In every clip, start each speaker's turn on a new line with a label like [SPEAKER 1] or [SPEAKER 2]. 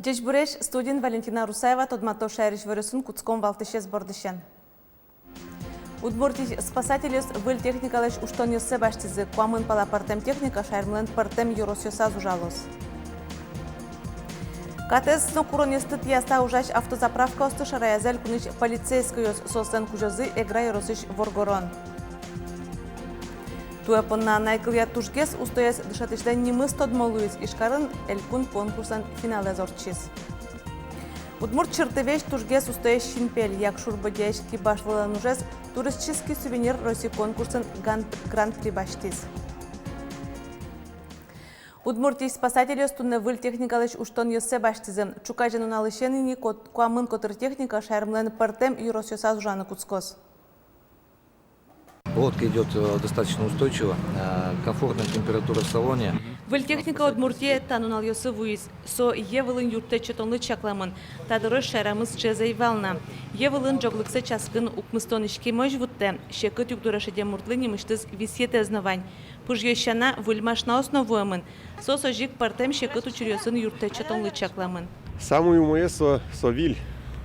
[SPEAKER 1] Чешбуреш студент Валентина Русаева тодмато шайриш вырысын куцком валтышес бордышен. Удмуртий спасателес выл техникалеш уштон йосе баштизы куамын пала партем техника шайрмлен партем юросьоса зужалос. КТС но куронестыт яста ужаш автозаправка осты шараязель кунич полицейскойос сосен кужозы эгра юросыш воргорон. Туэпонна найкылья тушгес устояс дышатыштен немыс тодмолуиз ишкарын элькун конкурсан финале зорчиз. Удмурт чертевеш тушгес устояс шинпель, як шурбодяшки башвылан ужес туристический сувенир России конкурсан гран-при баштиз. Удмуртий спасатели остунне выл техникалыш уштон йосе баштизы. Чукайжен уналышенини куамын котыр техника шайрмлен партем юросьоса зужаны куцкос.
[SPEAKER 2] Лодка идет достаточно устойчиво, комфортная температура в салоне.
[SPEAKER 1] Выльтехника Удмуртия танунал йосы вуиз. Со евылын юртте чотонлы чакламын. Тадыры шайрамыз чезай вална. Евылын жоглыксы часкын укмыстон ишки мож вутте. Шекыт югдурашеде муртлы немыштыз висете знавань. Пужьещана выльмашна основуемын. Со сожик партем шекыт учурьосын юртте чотонлы чакламын.
[SPEAKER 3] Самую мое со виль,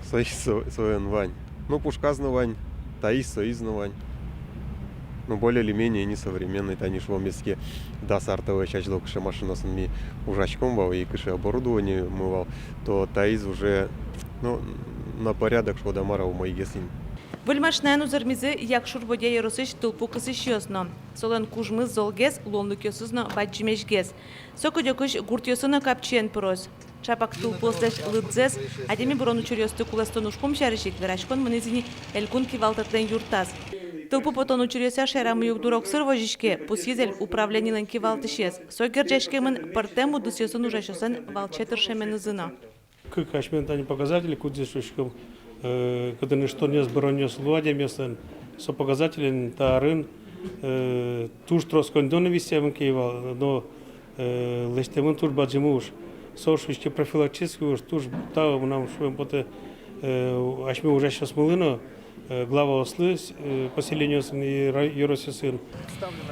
[SPEAKER 3] со вань. Ну, пушказновань, таис соизнавань. Ну, более или менее несовременный, таниш в месте да сартовая часть локша машина с ми ужачком бал и кыши оборудование мывал, то таиз уже на порядок что дамара у моих гесин.
[SPEAKER 1] Выльмашнайын узырмизы як шурбодя еросыш тылпу кысыш йосно. Солен кужмыз золгез лонлык йосызно баджимешгез. Соко дёкыш гурт йосыно капчиен пырос. Чапак тылпослеш лыдзез, адеми бурону чурьосты куластон ушком шарышик верашкон мынызини элькун кивалтатлен юртаз. Тылпу потон учурьося шерамы югдурок сырвожишке, пусизель управленийлен кивалтышез. Согерджешкемын партему дысьосын ужашосын валчетыр шеменызыно.
[SPEAKER 4] Как ашментани показатели, кудзешушком, когда что не сборонёс луадя местен, со показателен тарын, туж троскондоны висевен кивал, но лестемын туж баджимуш, сошвички профилактически уж туж тау нам шуем поте ашме ужашос мылыно. Глава ослы поселению юросьосын.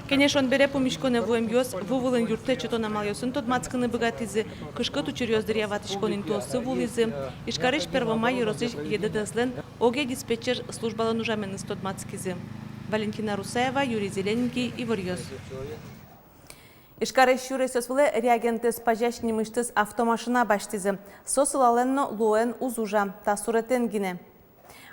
[SPEAKER 1] Конечно, он бере помешконе вуем йос, вувылын юрте чотона мал йосын тот мацканы богатизы, кышкы тучурьоз дыряватышконин тосы вулизы, ишкарыш первомай юросыш едедеслен, оге диспетчер службала нужамен из тот мацкизы. Валентина Русаева, Юрий Зелененький и Ворьёз. Ишкарыш юресёс выле реагентес пажашнимыштыз автомашина баштизы, сосылаленно луэн узужа, та суретен гине.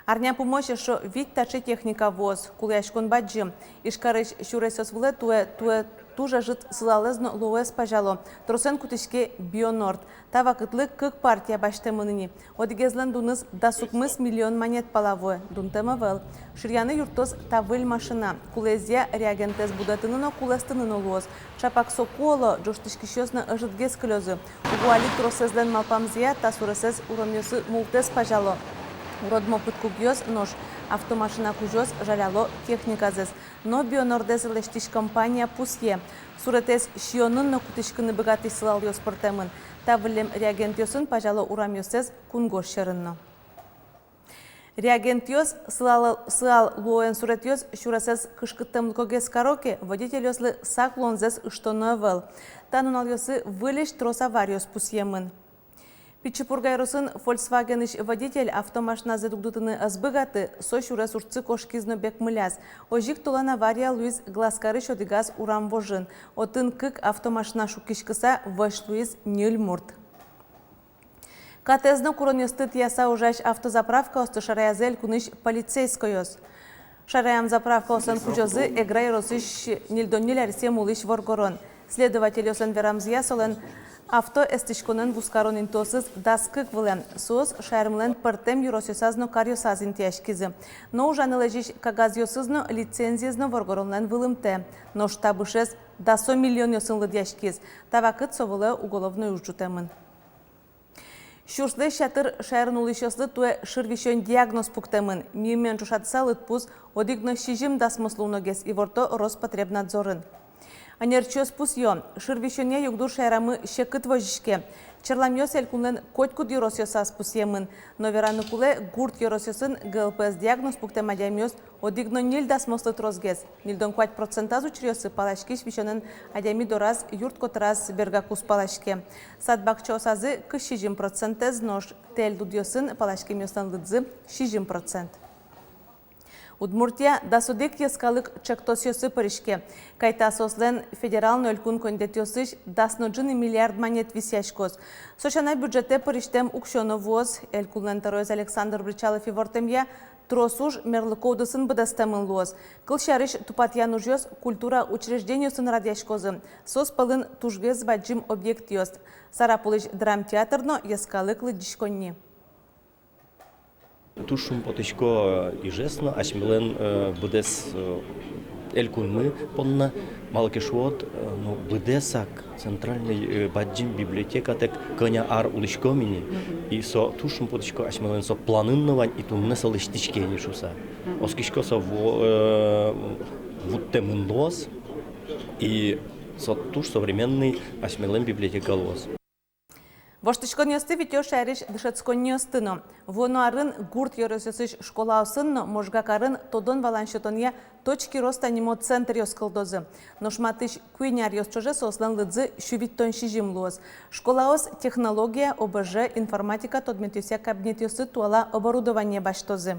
[SPEAKER 1] Арня помощи, что вид тачи техника воз, куляшкон баджи. Ишкарыш шуресос вле туе тужа жит сылалезно луэс пажало. Тросен кутышке бионорд. Тава кытлы кык партия баште мыныни. Одигезлен дуныз да сукмыс миллион монет палавое. Дунтема вел. Ширяны юртос тавыль машина. Кулезия реагентес будатыныно кулестыныно луоз. Чапак соколо джоштышкишёсно ыжытгез клёзы. Угуали тросезлен малпамзия та суресез уромьосы мултес пажало. Уродмо пыткугьоз нож автомашина кужоз жаляло техниказыз. Но бионордез лештиш компания пусье. Суретез шионын но кутышкыны богатый сылал йос пыртемын. Тавылем реагент йосын пажало урамьосез кунгош шырынно. Реагент йос сылал луэн сурет йос шурасез кышкыттым когез кароке водитель йослы сак лонзез ыштоно вел. Танунал йосы вылеш трос авариос пусьемын. Пичепургайросын Volkswagen-иш водитель автомашина задугдутыны азбыгаты, сош урес урцы кошкизно бек мыляз. Ожик тулан авария Луиз гласкарыш одигаз урам вожын. Отын кык автомашина шукишкыса ваш Луиз нюльмурт. Катезно куронёстыт яса ужаш автозаправка осты шараязель куныш полицейскойос. Шараям заправка осан кужозы эграй росыш нильдоннилер семулыш воргорон. Следователь осан верамзия солен авто эстишконен вускаронин тосыз даскык вылен, соз шайрмлен партем юросьосазно карьосазин тяшкизы. Но ужаны лежиш кагазьосызно лицензиязно воргоронлен вылымте. Но штабышез да 100 миллион йосын лыдяшкиз. Тавакыт совылы уголовной ужжутемын. Шурслы шатыр шайрнулышослы туе шырвишен диагноз пуктемын. Мимен чушатса лытпуз одигно шижим да смыслуногес и ворто Роспотребнадзорын. Анерчос пусьё, ширвищоне югдур шайрамы шекыт вожишке. Черламьёс элькунлен котькуд юросьосас пусьемын. Но вераны куле гурт юросьосын ГЛПС диагноз пуктемадямьёс одигно нильдас мостыт розгез. Нильдон 5% учрёсы палашкиш вишонен адями дораз юрт котраз бергакус палашке. Садбакчосазы к 60% нож тел дудьёсын палашке мёстан лыдзы 60%. Удмуртия дасудек ескалык чектосьосы пырышке. Кайта сослен федералный өлкун кондетёсыш дасноджины миллиард монет висяшкос. Сошана бюджете пырыштем укшоно воз, элькулен тароез Александр Бричалов и Вортемья, тросуж мерлыкоудысын быдастамын лоз. Кылшарыш тупатьян ужёс культура учреждениясын радяшкозы. Сос пылын тужгез ваджим объект ёст. Сарапулыш драмтеатрно ескалыклы дишконни.
[SPEAKER 5] Тушум потычко ижесно, ашмилен будес элькунмы понна малкишвот, но будесак центральный баджим библиотека тек коня ар улышкомини и со тушум потычко ашмилен со планынновань и тунне солыштичке нишуса. Оскишко со вуттемын лос и со туш современный ашмилен библиотека лос.
[SPEAKER 1] Воштышконьосты витё шариш дышецконьостыно. Воно арын гурт йоросесыш школа осынно, можгакарын тодон валаншотонья точки роста нимо центр ёскылдозы. Ношматыш куйняр ёсчоже сослан лыдзы шувиттон шижим луоз. Школа ос технология, ОБЖ, информатика, тодметюся кабинет ёсы туала оборудование баштозы.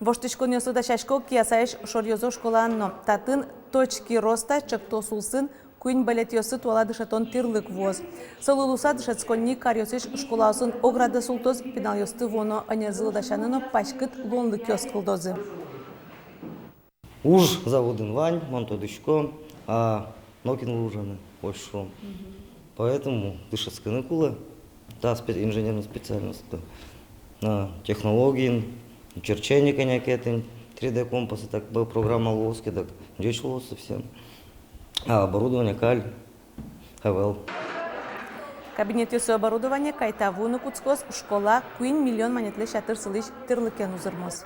[SPEAKER 1] Воштышконьосты да шашко киясаеш шорьозо школанно. Татын точки роста чектосулсын Куин балетёсы туала дышатон тирлык воз. Солулуса дышатсконни карьосыш школаусын ограда султоз пеналёсты воно анерзылы дашаныно пашкыт лонлык ёскылдозы.
[SPEAKER 6] Уж заводын вань, монтодышко, а нокин лужаны, больше. Поэтому дышатсканы кулы, да, инженерная специальность, технологии, черчение конякетин, 3D компасы, так была программа лоски, так дичь лосы всем. А оборудование каль, ХВЛ.
[SPEAKER 1] Кабинет ёсы оборудование кайта вуны куцкос школа куин миллион монетлы шатыр сылыш тырлыкен узырмоз.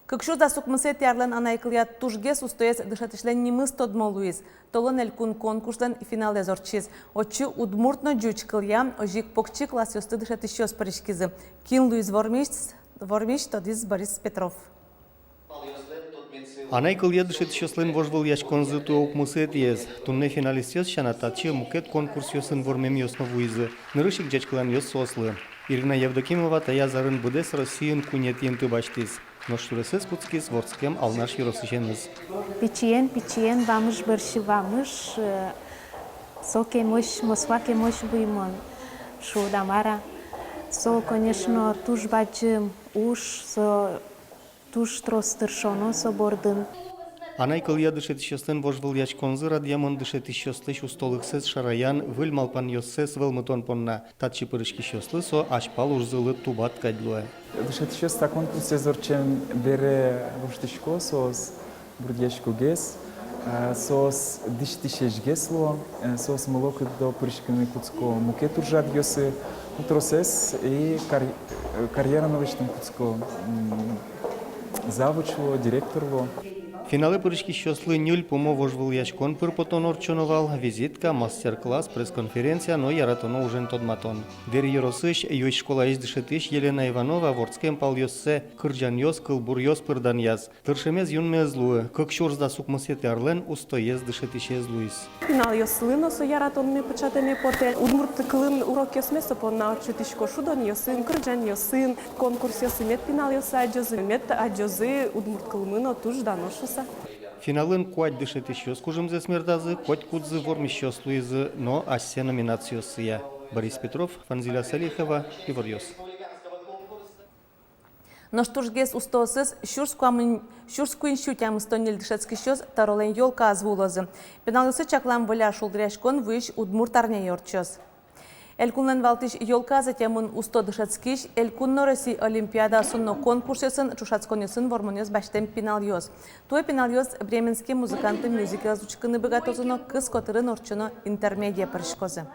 [SPEAKER 1] Кыкшу да сукмысе тярлен анайкылия тужгес устоес дышатышлен немыс тодмолуиз. Толон элькун конкурслен финал езорчиз. Очи удмуртно джуч кылья, ожик покчи класс ёсты дышатыщёс паришкизы. Кин Луиз Вормиш тодиз Борис Петров.
[SPEAKER 7] Анай кылья дышет шослен вожвол яшконзы туок мусет ез. Тунне финалист ёс шанатачи мукет конкурс ёсын вормем ёсновуизы. Нырышик джачкылан ёс сослы. Ирина Евдокимова тая зарын будес Россиин кунет енты баштиз. Но штуресыз куцкиз ворскем алнаш юросышеныз.
[SPEAKER 8] Печиен, вамыш бырши вамыш. Соке мощь, мосваке мощь буймон. Шу дамара. Со, конечно, туж бачим уж, со туш тростыршоно собордын.
[SPEAKER 7] Анай кылья дышет шослен вожвол яшконзы радьямон дышет шослыш устолыксыз шараян выль малпан ёссес вылмытон понна. Татчи пырышки шослы со ашпал урзылы тубат кадлуэ.
[SPEAKER 9] Дышет шос та конкурс езорчем бере воштышко сос бурдяшку гес. Сос дыштишеш ло, сос молок до пырышкины куцко мукет уржат ёсы. Утросес и карьера новичтым куцко. Завучу, директору.
[SPEAKER 7] Финале пырышки шослы нюль помо вожвол яшкон пыр потон орчоновал, визитка, мастер-класс, пресс-конференция, но яратоно ужен тодматон. Дер еросыш, ёй школа издышетыш Елена Иванова, ворцкем пал ёссе, кырджан ёс, кылбур ёс пырдан яз. Тыршемез юнмез луы, как шорзда сукмасет ярлен, устоез дышетыш ез луис.
[SPEAKER 10] Финал ёслыно со яратонны початыны поте. Удмурт кылын урок ёсмесо понна орчутышко шудон ёсын, кырджан ёсын, конкурс ёсымет финал ёсы аджозы, мет аджозы удмурт кылмыно туж даношуса.
[SPEAKER 7] Финалын куать дышет еще скужимзе смердазы, коть кудзы вормищ ёслуизы, но ассе номинациосыя. Борис Петров, Фанзиля Салихова, Иварьёс.
[SPEAKER 1] Но штужгес устосыз шурскуин шутям стонил дышецкий щёс таролен ёлка азвулозы. Пеналысы чаклам воля шулдряшкон выш удмурт арня ёрчёс. Элькунлен валтыш ёлка затемын усто дышецкиш, элькунно Россий Олимпиада сонно конкурсесын чушацконесын вормонёс баштем пенал ёс. Туе пенал ёс бременские музыканты мюзикл звучканы богатозуно кыз котырын орчуно интермедия парышкозы.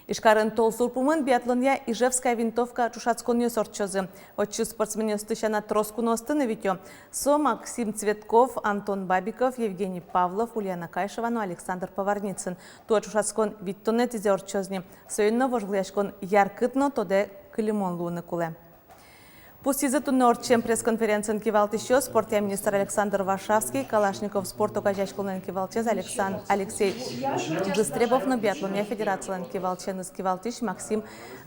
[SPEAKER 1] Ишкарын толсурпумын биатлония Ижевская винтовка чушацконье сорчозы. Отчу спортсмене стыщана троску ностыны витё. Со Максим Цветков, Антон Бабиков, Евгений Павлов, Ульяна Кайшевану, Александр Поварницын. Туа чушацкон виттоне тизе орчозни. Союнно вожгляшкон яркытно тоде кылимон луны куле. Пусть из этого норчем пресс-конференции кивалт еще спортя министр Александр Варшавский, Калашников спорту качачкулен кивалтез Алексей Жестребов, но биатлония федерациялен кивалтчен из кивалтиш Максим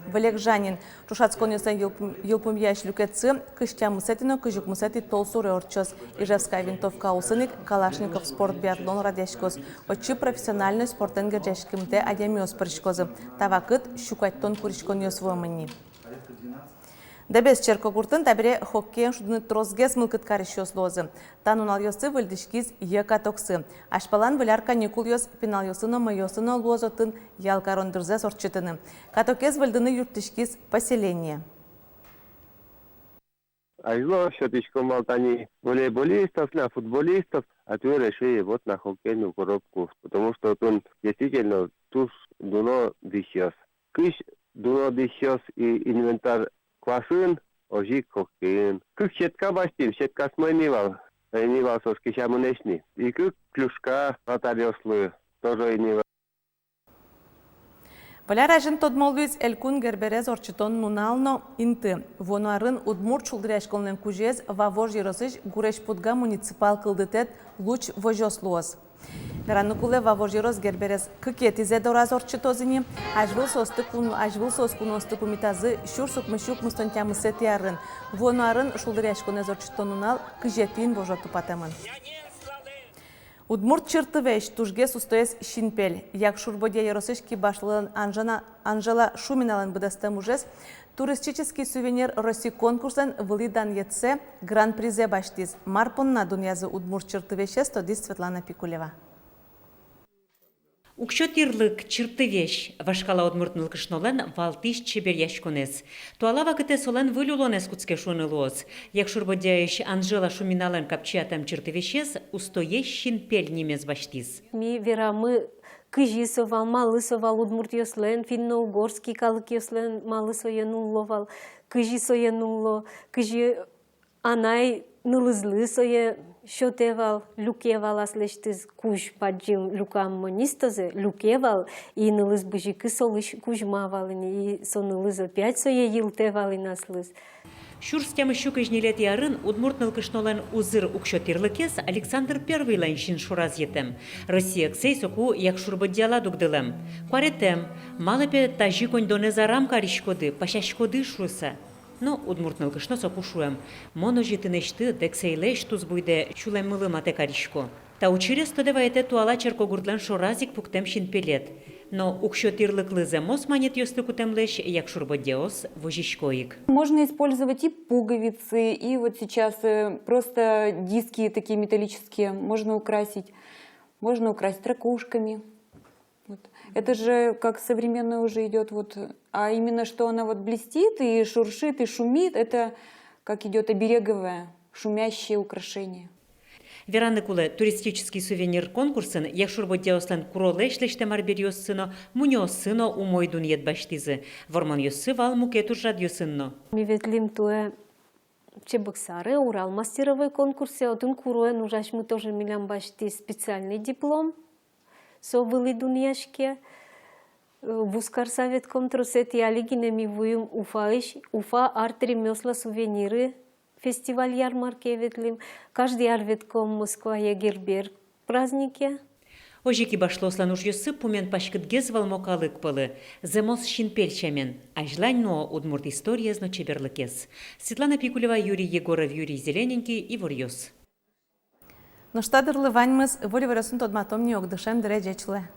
[SPEAKER 1] Валекжанин. Чушацконюсен елпумьяш люкецы, кыштя мусетино, кыжук мусети толсуры орчоз. Ижевская винтовка усыник, Калашников спорт биатлон радяшкоз. Отчу профессиональный спортен герджешкимте адямиос паришкозы. Тавакыт щукаттон куришконьос вомани. Дебес черкогуртын табире хоккейн шудыны трозгес мылкыт каришёс лозы. Танун алёсы выльдышкиз ека токсы. Ашпалан выляр каникул ёс пенал ёсыно майосыно лозотын ялкарондырзе сорчытыны. Катокез выльдыны юртышкиз поселение.
[SPEAKER 11] Айзло счетычком болтани волейболистов, на футболистов, а ты решили вот на хоккейную коробку. Потому что он действительно туш дуно дыхёс. Кыш дуно дыхёс и инвентарь класын, ожик хоккейн. Кык щетка бастим, щетка смойнивал. Инивал соски шамунешни. И кык клюшка атарёслы, тоже инивал.
[SPEAKER 1] Валяражын тодмолвиз элькун герберез орчитон нунално инты. Вонуарын удмур чулдыряшколнен кужез вавож еросыш гуреш пудга муниципал кылдытет луч вожослуоз. Веранукуле вавожирос герберес кыкет изедораз орчитозини, ажвыл соскуносты кумитазы шурсук мышук мустонтя мысетиарын. Вонуарын шулдыряшконез орчитонунал кыжетин вожоту патемын. Удмурт чыртывеш тужгес устоес шинпель. Як шурбодия еросышки башлылан Анжела Шуминалан быдастым ужес, туристический сувенир России конкурсен вылидан етсе гран-призе баштиз. Марпонна дунязы удмурт чыртывеше стодис Светлана Пикулева.
[SPEAKER 12] Укшотирлык чыртывеш вашкала удмуртнылкышнолен валтиш чебер яшконес. Туалава кыте солен вылюлонес куцке шунылоз. Як шурбодяеш Анжела Шуминален капчиатам чыртывешес устоеш шинпель немез баштиз.
[SPEAKER 13] Ми верамы кыжисовал, малысовал удмурт йослен, финно-угорский калык йослен, малысоенулловал, кыжисоенулло, кыжи анай нылызлы сое шотевал, люкевал аслештиз куж паджим люкам монистозе, люкевал, и нылыз быжи кысолыш кужмавал, и сонылыз опять сое йылтевал и наслыз.
[SPEAKER 12] Шурстям щукыжнилет ярын удмуртнылкышнолен узыр укшотирлыкес Александр Первыйлан шин шураз етем. Россия ксей соку як шурбоддяла дугдылем. Кваретем, малепе тажи кондоне зарам каришкоды, пашашкоды шруса. Но удмуртнылкышно соку шуем. Моно житынешты дексейлеш туз буйде чулем мылым ате каришко. Та учирес тодеваете туала черкогурдлен шоразик пуктем шин пелет. Но укшотирлыклызе мос манет ёсты кутемлеш як шурбодеос вожишкоик.
[SPEAKER 14] Можно использовать и пуговицы, и вот сейчас просто диски такие металлические можно украсить ракушками. Вот. Это же как современное уже идет, вот, а именно что она вот блестит и шуршит и шумит, это как идет обереговое, шумящее украшение.
[SPEAKER 12] Вераныкулы туристический сувенир конкурсын як шурбодеослен куролешлеште марбер йоссыно, муньоссыно умойдун едбаштизы. Ворман йоссы вал мукетур жад йоссынно.
[SPEAKER 13] Миветлим туе Чебоксары, Урал мастеровой конкурсе, один куруен ужаш мы тоже милям башти специальный диплом. Со вылидун яшке. Вускар совет контрусет ялигине ми вуем Уфа артери мёсла сувениры. Фестиваль ярмарки ветлим. Каждый арветком Москва егербер праздники.
[SPEAKER 12] Ожики башлослан уж йосы пумен пашкыт гезвал мокалык пылы. Земос шинпельчамен. Ажлань но удмурт история зно чеберлыкес. Светлана Пикулева, Юрий Егоров, Юрий Зелененький и Ворьос.
[SPEAKER 1] Но штадырлы ваньмыз волеварысын тодматом не огдышем дырежечлы.